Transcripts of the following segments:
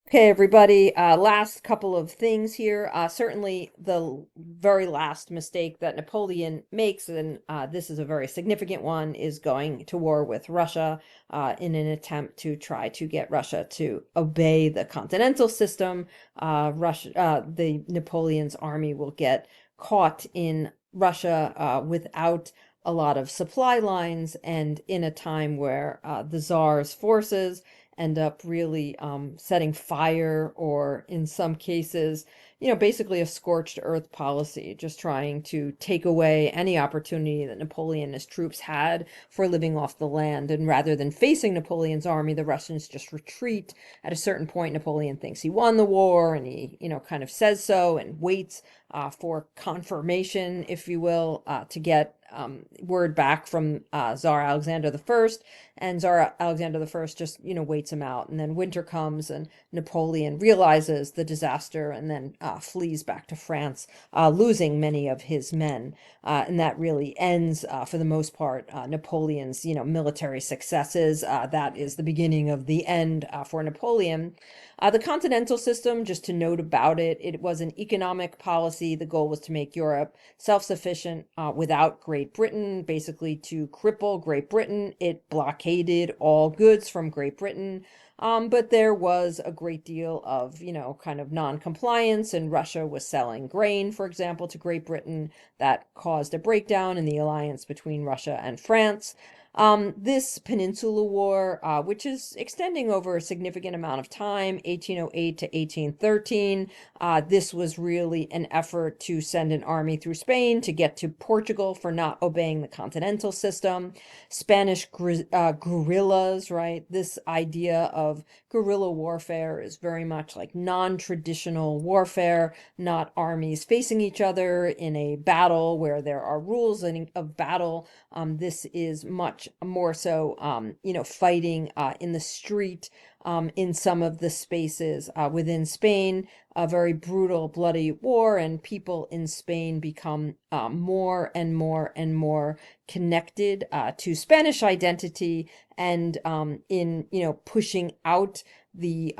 Okay, everybody, last couple of things here. Certainly the very last mistake that Napoleon makes, and this is a very significant one, is going to war with Russia in an attempt to try to get Russia to obey the continental system. The Napoleon's army will get caught in Russia without a lot of supply lines and in a time where the Tsar's forces end up really setting fire, or in some cases, basically a scorched earth policy, just trying to take away any opportunity that Napoleon and his troops had for living off the land. And rather than facing Napoleon's army, the Russians just retreat. At a certain point, Napoleon thinks he won the war, and he, kind of says so and waits for confirmation, if you will, to get word back from Tsar Alexander the First. And Tsar Alexander the First just, waits him out. And then winter comes, and Napoleon realizes the disaster and then flees back to France, losing many of his men. And that really ends, for the most part, Napoleon's, military successes. That is the beginning of the end for Napoleon. The continental system, just to note about it, it was an economic policy. The goal was to make Europe self-sufficient without Great Britain, basically to cripple Great Britain. It blockaded all goods from Great Britain. But there was a great deal of, kind of non-compliance, and Russia was selling grain, for example, to Great Britain. That caused a breakdown in the alliance between Russia and France. This Peninsula War, which is extending over a significant amount of time, 1808 to 1813, this was really an effort to send an army through Spain to get to Portugal for not obeying the continental system. Spanish guerrillas, right? This idea of guerrilla warfare is very much like non-traditional warfare, not armies facing each other in a battle where there are rules of battle. This is much more so, fighting in the street, in some of the spaces within Spain, a very brutal, bloody war, and people in Spain become more and more and more connected to Spanish identity, and in, pushing out the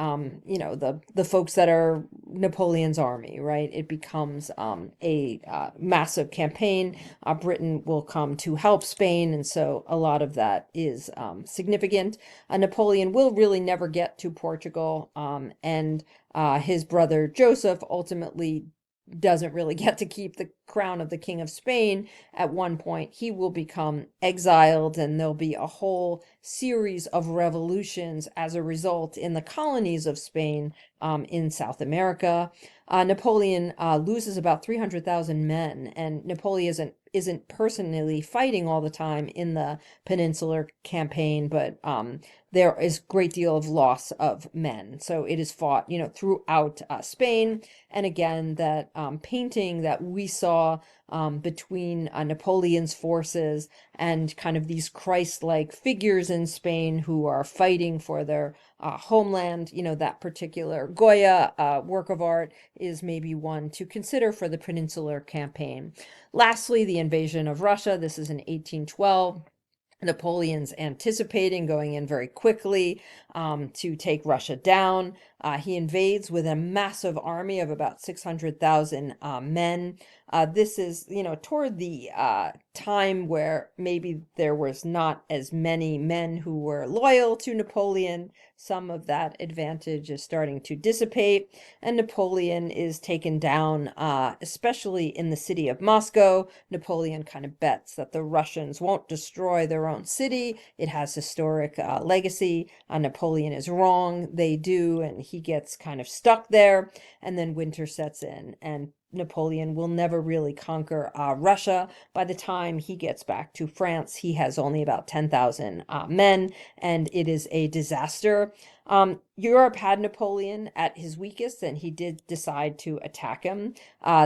folks that are Napoleon's army, right? It becomes a massive campaign. Britain will come to help Spain, and so a lot of that is significant. Napoleon will really never get to Portugal, and his brother Joseph ultimately doesn't really get to keep the crown of the King of Spain. At one point, he will become exiled, and there'll be a whole series of revolutions as a result in the colonies of Spain in South America. Napoleon loses about 300,000 men, and Napoleon isn't personally fighting all the time in the Peninsular Campaign, but there is a great deal of loss of men. So it is fought, throughout Spain. And again, that painting that we saw between Napoleon's forces and kind of these Christ-like figures in Spain who are fighting for their homeland, that particular Goya work of art is maybe one to consider for the Peninsular Campaign. Lastly, the invasion of Russia. This is in 1812. Napoleon's anticipating going in very quickly to take Russia down. He invades with a massive army of about 600,000 men. This is, toward the time where maybe there was not as many men who were loyal to Napoleon. Some of that advantage is starting to dissipate, and Napoleon is taken down, especially in the city of Moscow. Napoleon kind of bets that the Russians won't destroy their own city. It has historic legacy. Napoleon is wrong. They do, and he gets kind of stuck there. And then winter sets in, and Napoleon will never really conquer Russia. By the time he gets back to France, he has only about 10,000 men, and it is a disaster. Europe had Napoleon at his weakest, and he did decide to attack him.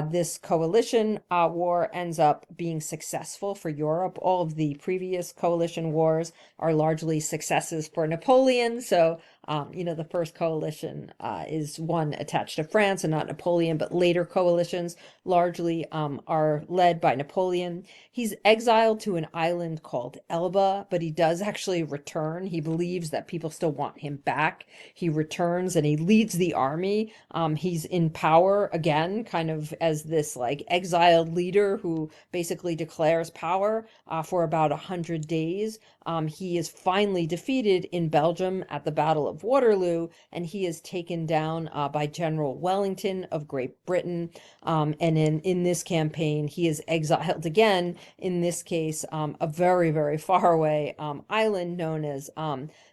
This coalition war ends up being successful for Europe. All of the previous coalition wars are largely successes for Napoleon, so The first coalition is one attached to France and not Napoleon, but later coalitions largely are led by Napoleon. He's exiled to an island called Elba, but he does actually return. He believes that people still want him back. He returns and he leads the army. He's in power again, kind of as this like exiled leader who basically declares power for about 100 days. He is finally defeated in Belgium at the Battle of Waterloo, and he is taken down by General Wellington of Great Britain. And in this campaign, he is exiled again, in this case, a very, very far away island known as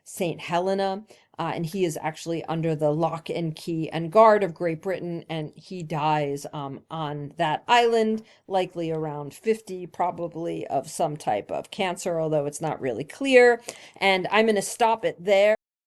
St. Helena. And he is actually under the lock and key and guard of Great Britain, and he dies on that island, likely around 50, probably of some type of cancer, although it's not really clear. And I'm going to stop it there.